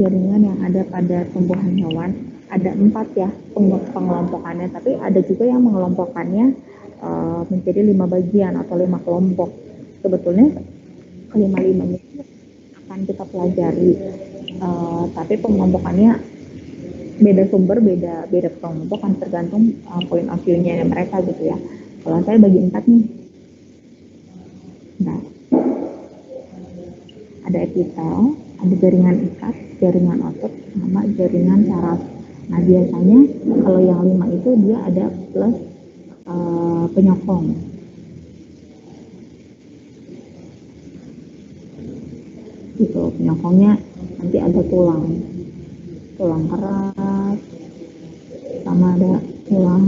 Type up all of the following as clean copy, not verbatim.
jaringan yang ada pada tumbuhan hewan ada 4 ya pengelompokannya, tapi ada juga yang mengelompokkannya menjadi 5 bagian atau 5 kelompok. Sebetulnya kelima-limanya akan kita pelajari, tapi pengelompokannya beda sumber, beda pengelompokan tergantung point of view-nya mereka gitu ya. Kalau saya bagi 4 nih. Nah, ada epitel, ada jaringan ikat, jaringan otot, sama jaringan saraf. Nah, biasanya kalau yang 5 itu dia ada plus penyokong. Gitu, penyokongnya nanti ada tulang keras, sama ada tulang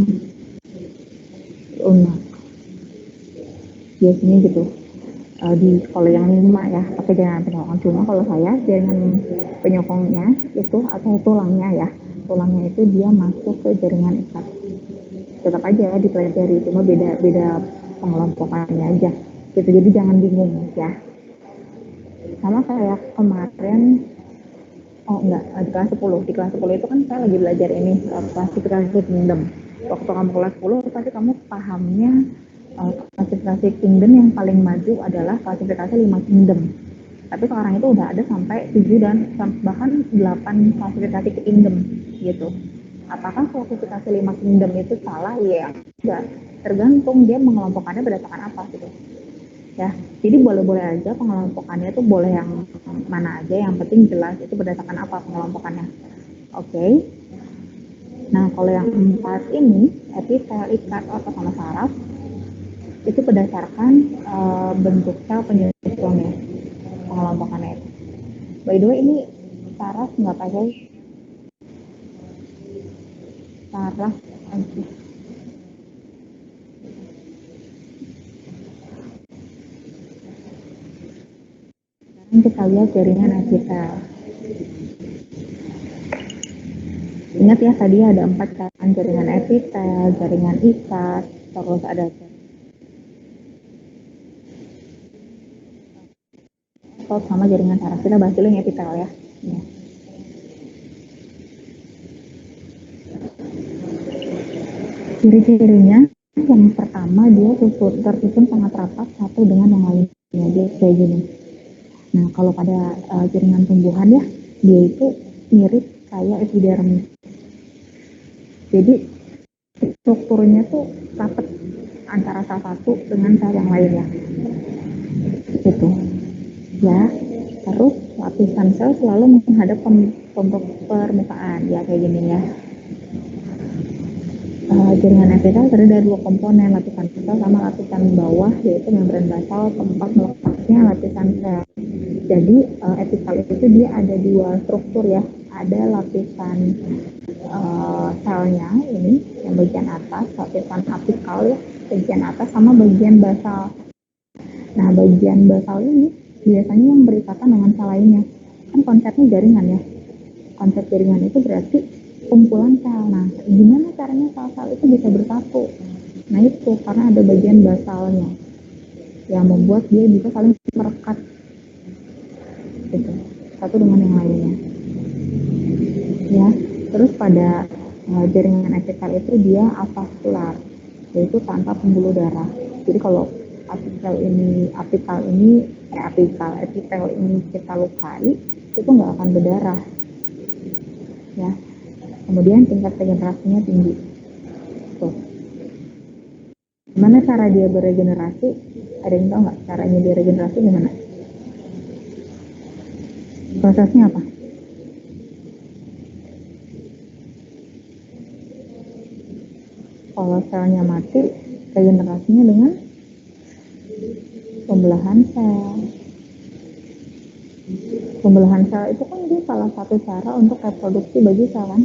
lunak. Biasanya gitu. Di kalau yang 5 ya pakai jaringan penyokong, cuma kalau saya jaringan penyokongnya itu atau tulangnya itu dia masuk ke jaringan ikat. Tetap aja dipelajari, cuma beda pengelompokannya aja gitu, jadi jangan bingung ya. Sama kayak kemarin, di kelas 10 itu kan saya lagi belajar ini klasifikasi kingdom. Waktu kamu kelas 10 pasti kamu pahamnya klasifikasi kingdom yang paling maju adalah klasifikasi 5 kingdom. Tapi sekarang itu udah ada sampai 7 dan bahkan 8 klasifikasi kingdom gitu. Apakah klasifikasi 5 kingdom itu salah? Ya enggak, tergantung dia mengelompokkannya berdasarkan apa gitu ya. Jadi boleh-boleh aja pengelompokannya itu boleh yang mana aja, yang penting jelas itu berdasarkan apa pengelompokannya. Oke. Nah, kalau yang 4 ini epitel, ikat, otot, sama saraf itu berdasarkan bentuk sel penyusunnya pengelompokannya itu. By the way, ini saraf nggak pakai saraf aja. Sekarang kita lihat jaringan epitel. Ingat ya, tadi ada 4 kan, jaringan epitel, jaringan ikat, terus ada otot sama jaringan saraf. Kita bahas dulu yang epitel ya. Ciri-cirinya yang pertama, dia tersusun sangat rapat satu dengan yang lainnya. Dia kayak gini. Nah, kalau pada jaringan tumbuhan ya, dia itu mirip kayak epidermis. Jadi strukturnya tuh rapat antara sel satu dengan sel yang lainnya. Gitu. Ya. Terus lapisan sel selalu menghadap permukaan. Ya kayak gini ya. Jaringan epitel terdiri dari 2 komponen, lapisan sel sama lapisan bawah, yaitu membran basal tempat melepasnya lapisan sel. Jadi epitel itu dia ada 2 struktur ya, ada lapisan selnya ini yang bagian atas, lapisan apikal ya bagian atas, sama bagian basal. Nah, bagian basal ini biasanya yang berikatan dengan sel lainnya. Kan konsepnya jaringan ya. Konsep jaringan itu berarti kumpulan sel. Nah, gimana caranya sel-sel itu bisa bersatu? Nah, itu karena ada bagian basalnya yang membuat dia bisa saling merekat gitu, satu dengan yang lainnya. Ya, terus pada jaringan epitel itu dia avaskular, yaitu tanpa pembuluh darah. Jadi kalau epitel ini kita lukai, itu nggak akan berdarah. Ya, kemudian tingkat regenerasinya tinggi. Tuh. Gimana cara dia beregenerasi? Ada yang tahu nggak caranya dia regenerasi gimana? Prosesnya apa? Kalau selnya mati, regenerasinya dengan pembelahan sel. Pembelahan sel itu kan dia salah satu cara untuk reproduksi bagi sel kan?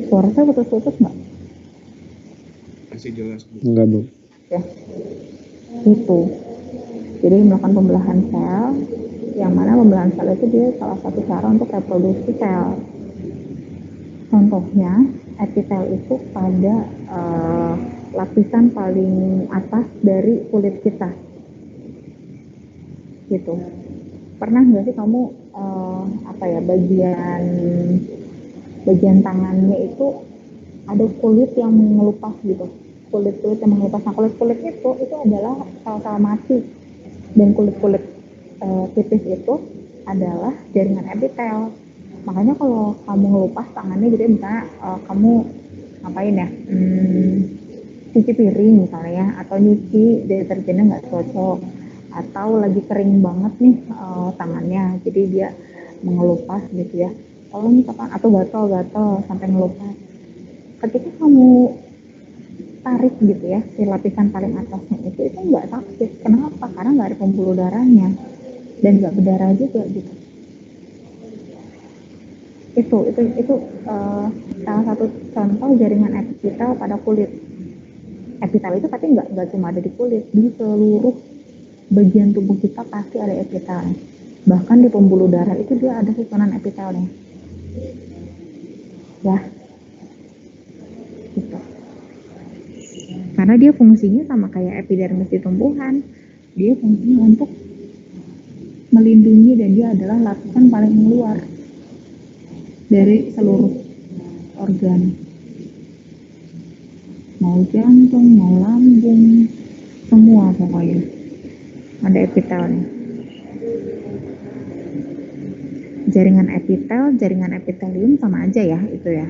Suara saya putus-putus nggak? Masih jelas. Enggak, Bu. Ya, itu. Jadi melakukan pembelahan sel, yang mana pembelahan sel itu dia salah satu cara untuk reproduksi sel. Contohnya, epitel itu pada lapisan paling atas dari kulit kita. Gitu. pernah nggak sih kamu apa ya, bagian tangannya itu ada kulit yang mengelupas gitu, kulit-kulit yang mengelupas. Nah, kulit-kulit itu adalah sel-sel mati, dan kulit-kulit tipis itu adalah jaringan epitel. Makanya kalau kamu ngelupas tangannya gitu ya, misalnya kamu ngapain ya, cuci piring misalnya ya, atau nyuci deterjennya nggak cocok, atau lagi kering banget nih tangannya, jadi dia mengelupas gitu ya. Kalau misalkan atau gatal-gatal sampai ngelupas, ketika kamu tarik gitu ya si lapisan paling atasnya itu nggak sakit. Kenapa? Karena nggak ada pembuluh darahnya dan nggak berdarah juga gitu. Itu salah satu contoh jaringan epitel pada kulit. Epitel itu tapi nggak cuma ada di kulit, di seluruh bagian tubuh kita pasti ada epitelnya. Bahkan di pembuluh darah itu dia ada susunan epitelnya. Ya, gitu. Karena dia fungsinya sama kayak epidermis di tumbuhan. Dia fungsinya untuk melindungi, dan dia adalah lapisan paling luar dari seluruh organ. Mau jantung, mau lambung, semua pokoknya ada epitelnya. Jaringan epitelium sama aja ya itu ya.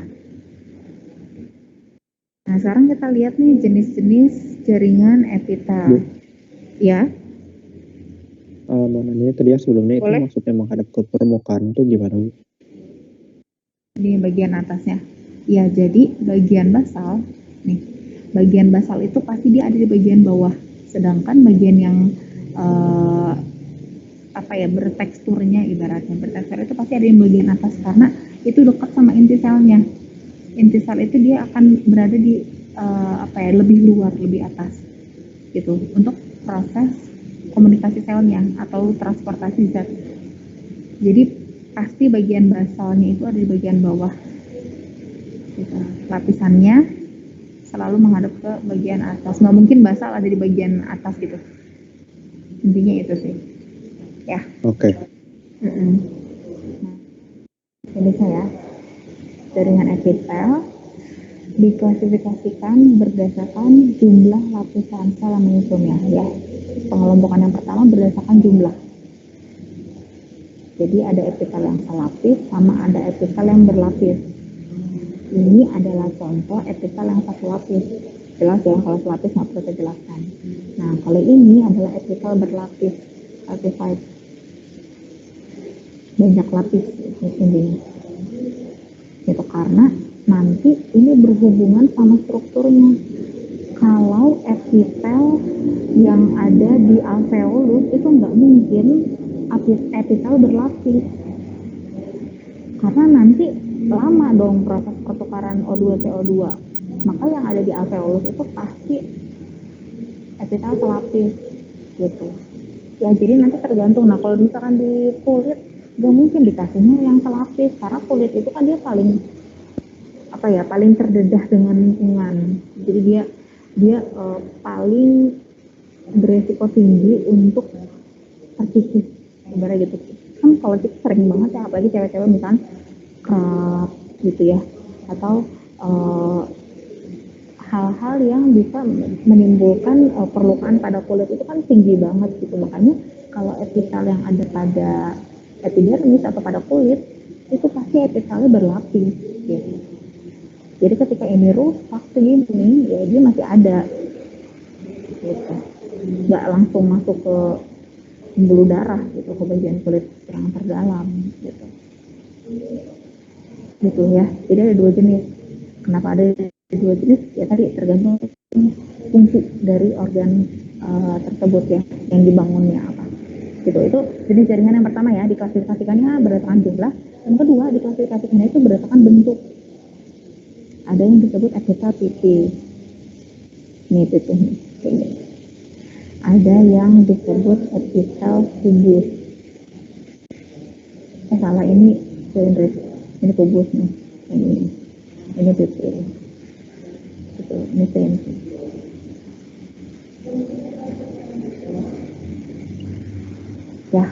Nah, sekarang kita lihat nih jenis-jenis jaringan epitel. Ya, Mau nanya tadi ya sebelumnya, boleh. itu maksudnya menghadap ke permukaan itu gimana, Bu? Di bagian atasnya. Ya, jadi bagian basal nih. Bagian basal itu pasti dia ada di bagian bawah. Sedangkan bagian yang eh, apa ya, berteksturnya, ibaratnya bertekstur itu pasti ada di bagian atas, karena itu dekat sama inti selnya. Inti sel itu dia akan berada di apa ya, lebih luar, lebih atas gitu, untuk proses komunikasi selnya atau transportasi zat. Jadi pasti bagian basalnya itu ada di bagian bawah gitu. Lapisannya selalu menghadap ke bagian atas, nggak mungkin basal ada di bagian atas gitu. Intinya itu sih ya. Oke. Nah, ini saya jaringan epitel diklasifikasikan berdasarkan jumlah lapisan sel yang menyusunnya ya. Pengelompokan yang pertama berdasarkan jumlah. Jadi ada epitel yang selapis sama ada epitel yang berlapis. Ini adalah contoh epitel yang satu lapis. Jelas ya, kalau selapis nggak perlu saya jelaskan. Nah, kalau ini adalah epitel berlapis, stratified, banyak lapis intinya. Itu karena nanti ini berhubungan sama strukturnya. Kalau epitel yang ada di alveolus itu nggak mungkin epitel berlapis, karena nanti lama dong proses pertukaran O2 CO2. Maka yang ada di alveolus itu pasti epitel selapis gitu ya. Jadi nanti tergantung. Nah, kalau misalkan di kulit nggak mungkin dikasihnya yang selapis, karena kulit itu kan dia paling apa ya, paling terdedah dengan lingkungan. Jadi dia dia paling beresiko tinggi untuk terkikis, ibarat gitu. Kan kalau kita sering banget ya, apalagi cewek-cewek misalkan kerap gitu ya, atau hal-hal yang bisa menimbulkan perlukaan pada kulit itu kan tinggi banget gitu. Makanya kalau epitel yang ada pada epidermis atau pada kulit itu pasti epitelnya berlapis gitu. Jadi ketika ini rusak segini ya dia masih ada gitu, nggak langsung masuk ke pembuluh darah gitu, ke bagian kulit yang terdalam gitu. Gitu ya. Jadi ada dua jenis. Kenapa ada dua jenis? Ya tadi tergantung fungsi dari organ tersebut ya, yang dibangunnya apa. Gitu. Itu jenis jaringan yang pertama ya, diklasifikasikannya berdasarkan jumlah. Yang kedua, diklasifikasikannya itu berdasarkan bentuk. Ada yang disebut epitel tipis. Nih tipis nih. Ada yang disebut epitel kubus. Salah, ini cilindris, ini kubus nih, ini tipis, itu ini sensi. Ya,